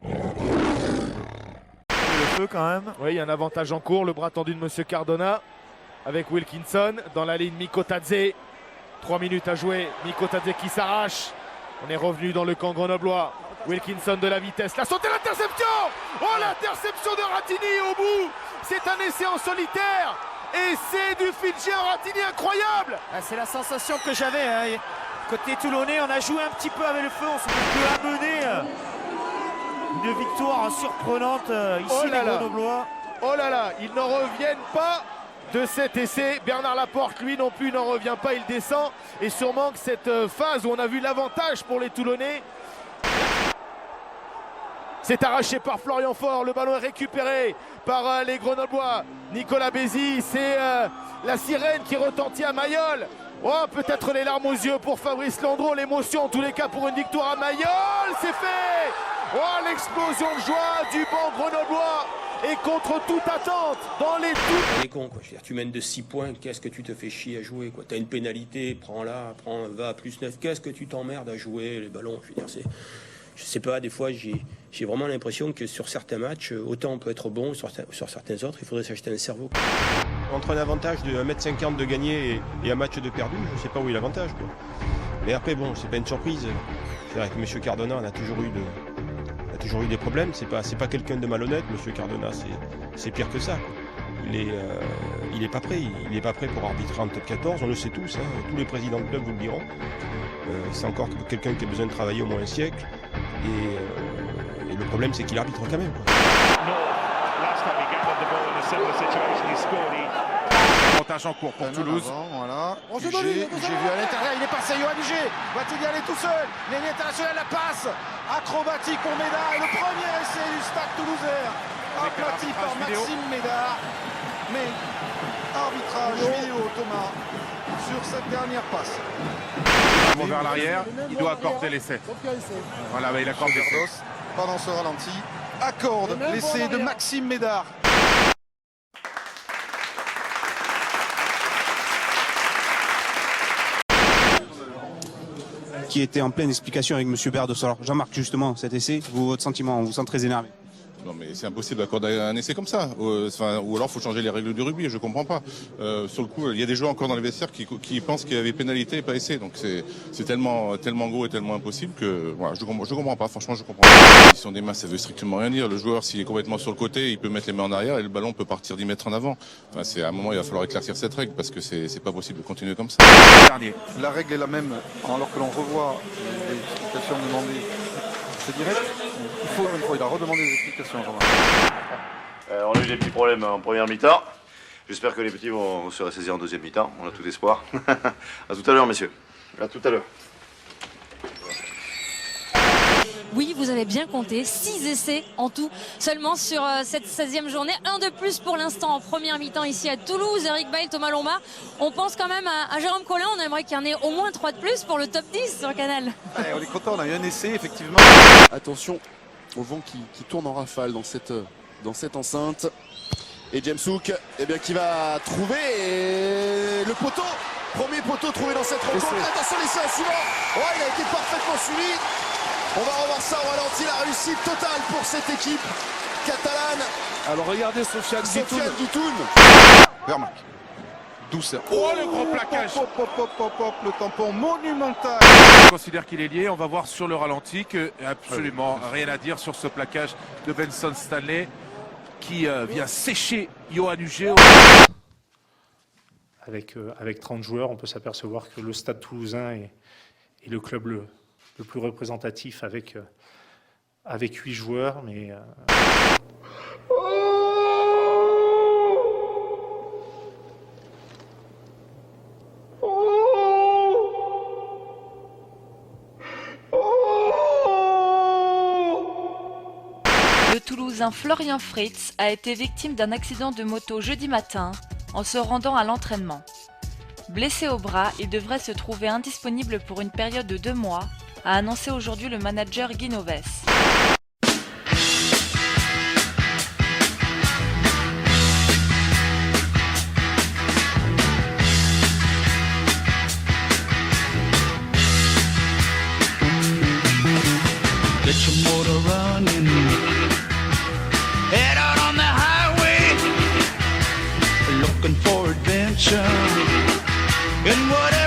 Le feu quand même. Oui, il y a un avantage en cours, le bras tendu de Monsieur Cardona avec Wilkinson dans la ligne Mikotadze. 3 minutes à jouer, Mikotadze qui s'arrache. On est revenu dans le camp grenoblois. Wilkinson de la vitesse, la saute et l'interception. Oh, l'interception de Ratini au bout. C'est un essai en solitaire. Et c'est du Fidjien Ratini incroyable. C'est la sensation que j'avais. Hein. Côté toulonnais, on a joué un petit peu avec le feu. On s'est un peu amené une victoire surprenante ici, les Grenoblois. Oh là là, ils n'en reviennent pas de cet essai. Bernard Laporte, lui non plus, n'en revient pas. Il descend. Et sûrement que cette phase où on a vu l'avantage pour les Toulonnais, c'est arraché par Florian Faure. Le ballon est récupéré par les Grenoblois. Nicolas Bézi, c'est la sirène qui retentit à Mayol. Oh, peut-être les larmes aux yeux pour Fabrice Landreau. L'émotion en tous les cas pour une victoire à Mayol. C'est fait. Oh, l'explosion de joie du banc grenoblois. Et contre toute attente, dans les doutes. C'est con, quoi. Je veux dire, tu mènes de 6 points, qu'est-ce que tu te fais chier à jouer, quoi. T'as une pénalité, va à plus 9, qu'est-ce que tu t'emmerdes à jouer les ballons. Je veux dire, je sais pas, des fois j'ai vraiment l'impression que sur certains matchs, autant on peut être bon, sur certains autres, il faudrait s'acheter un cerveau. Entre un avantage de 1m50 de gagné et un match de perdu, je sais pas où est l'avantage, quoi. Mais après, bon, c'est pas une surprise. C'est vrai que M. Cardona, on a toujours eu des problèmes. C'est pas quelqu'un de malhonnête, M. Cardona, c'est pire que ça, quoi. Il est pas prêt. Il est pas prêt pour arbitrer en top 14, on le sait tous, hein. Tous les présidents de club vous le diront. C'est encore quelqu'un qui a besoin de travailler au moins un siècle. Et le problème, c'est qu'il arbitre quand même, quoi. Avantage en cours pour Toulouse. Voilà. J'ai vu à l'intérieur, il est passé, Yoann Huget. Va-t-il y aller tout seul? L'ailier international, la passe acrobatique pour Médard. Et le premier essai du Stade Toulousain. Aplati par Maxime Médard. Mais arbitrage vidéo, Thomas, sur cette dernière passe. Vers l'arrière, il doit accorder l'essai. Voilà, il accorde l'essai. Pendant ce ralenti, accorde l'essai de Maxime Médard. Qui était en pleine explication avec M. Berdos. Alors Jean-Marc, justement, cet essai, votre sentiment, on vous sent très énervé. Non mais c'est impossible d'accorder un essai comme ça. Ou alors il faut changer les règles du rugby, je comprends pas. Sur le coup, il y a des joueurs encore dans les vestiaires qui pensent qu'il y avait pénalité et pas essai. Donc c'est tellement gros et tellement impossible que voilà, je comprends pas, franchement je comprends pas. Si on des mains, ça veut strictement rien dire. Le joueur, s'il est complètement sur le côté, il peut mettre les mains en arrière et le ballon peut partir 10 mètres en avant. Enfin, à un moment, il va falloir éclaircir cette règle parce que c'est pas possible de continuer comme ça. La règle est la même, alors que l'on revoit les explications demandées. C'est direct. Il a redemandé des explications. On a eu des petits problèmes en première mi-temps. J'espère que les petits vont se ressaisir en deuxième mi-temps. On a tout espoir. À tout à l'heure, messieurs. À tout à l'heure. Oui, vous avez bien compté, 6 essais en tout, seulement sur cette 16e journée. Un de plus pour l'instant en première mi-temps ici à Toulouse. Eric Bail, Thomas Lombard. On pense quand même à Jérôme Collin. On aimerait qu'il y en ait au moins 3 de plus pour le top 10 sur Canal. Ouais, on est content, on a eu un essai, effectivement. Attention au vent qui tourne en rafale dans cette enceinte. Et James Hook, eh bien, qui va trouver le poteau. Premier poteau trouvé dans cette rencontre. Attention, l'essai à suivant. Ouais, il a été parfaitement suivi. On va revoir ça au ralenti, la réussite totale pour cette équipe catalane. Alors regardez Sofiane Guitoun. Vermac. Douceur. Oh, le gros plaquage. Le tampon monumental. Je considère qu'il est lié. On va voir sur le ralenti que absolument rien à dire sur ce plaquage de Benson Stanley qui vient sécher Yoann Huget. Avec 30 joueurs, on peut s'apercevoir que le Stade Toulousain est le club le plus représentatif avec 8 joueurs, mais Le Toulousain Florian Fritz a été victime d'un accident de moto jeudi matin en se rendant à l'entraînement. Blessé au bras, il devrait se trouver indisponible pour une période de 2 mois, a annoncé aujourd'hui le manager Guy Noves. Get your motor running. Head out on the highway, looking for adventure. And whatever